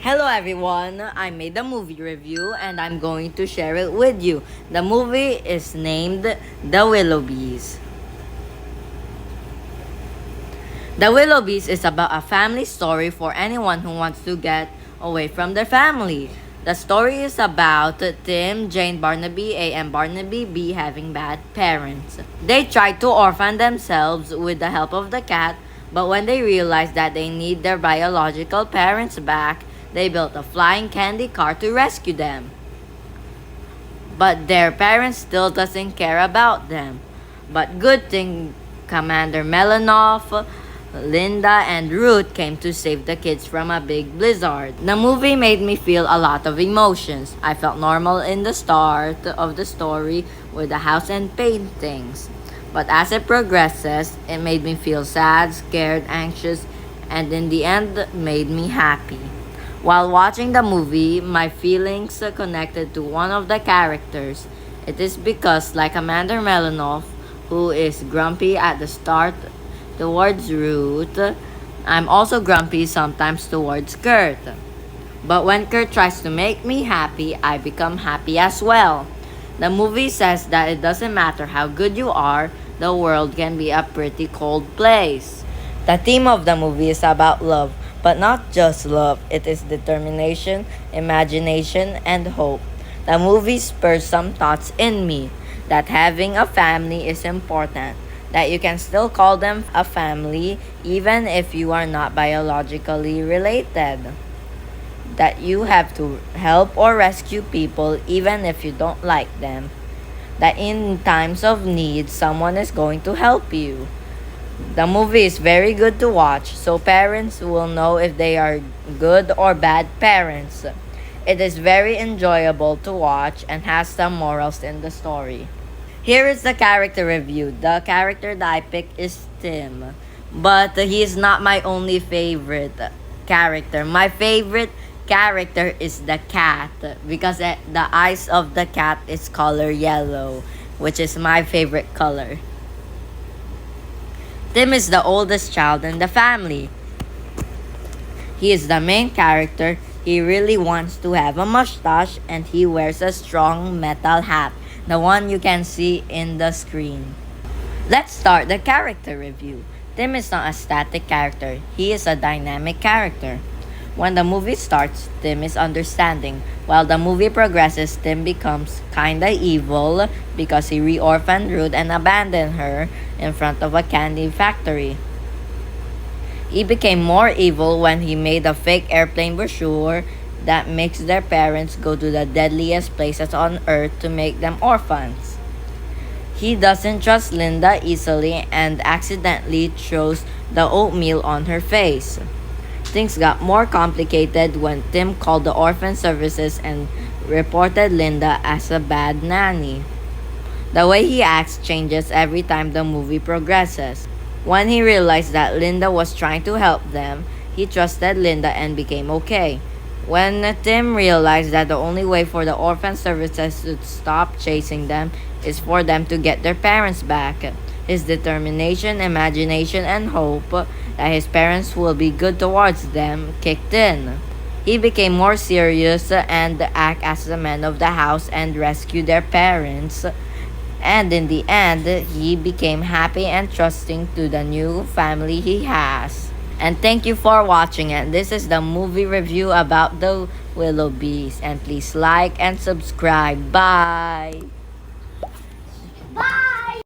Hello everyone, I made a movie review and I'm going to share it with you. The movie is named The Willoughbys. The Willoughbys is about a family story for anyone who wants to get away from their family. The story is about Tim, Jane Barnaby A, and Barnaby B having bad parents. They try to orphan themselves with the help of the cat, but when they realize that they need their biological parents back, they built a flying candy car to rescue them. But their parents still doesn't care about them. But good thing Commander Melanoff, Linda, and Ruth came to save the kids from a big blizzard. The movie made me feel a lot of emotions. I felt normal in the start of the story with the house and paintings. But as it progresses, it made me feel sad, scared, anxious, and in the end made me happy. While watching the movie, my feelings connected to one of the characters. It is because, like Commander Melanoff, who is grumpy at the start towards Ruth, I'm also grumpy sometimes towards Kurt. But when Kurt tries to make me happy, I become happy as well. The movie says that it doesn't matter how good you are, the world can be a pretty cold place. The theme of the movie is about love, but not just love, it is determination, imagination, and hope. The movie spurs some thoughts in me that having a family is important, that you can still call them a family even if you are not biologically related, that you have to help or rescue people even if you don't like them, that in times of need, someone is going to help you. The movie is very good to watch, so parents will know if they are good or bad parents. It is very enjoyable to watch and has some morals in the story. Here is the character review. The character that I picked is Tim, but he is not my only favorite character. My favorite character is the cat because the eyes of the cat is color yellow, which is my favorite color. Tim is the oldest child in the family. He is the main character. He really wants to have a mustache and he wears a strong metal hat, the one you can see in the screen. Let's start the character review. Tim is not a static character. He is a dynamic character. When the movie starts, Tim is understanding. While the movie progresses, Tim becomes kinda evil because he re-orphaned Ruth and abandoned her in front of a candy factory. He became more evil when he made a fake airplane brochure that makes their parents go to the deadliest places on earth to make them orphans. He doesn't trust Linda easily and accidentally throws the oatmeal on her face. Things got more complicated when Tim called the orphan services and reported Linda as a bad nanny. The way he acts changes every time the movie progresses. When he realized that Linda was trying to help them, he trusted Linda and became okay. When Tim realized that the only way for the orphan services to stop chasing them is for them to get their parents back, his determination, imagination, and hope that his parents will be good towards them kicked in. He became more serious and act as the man of the house and rescue their parents. And in the end, he became happy and trusting to the new family he has. And thank you for watching, and this is the movie review about the Willoughbys. And please like and subscribe. Bye!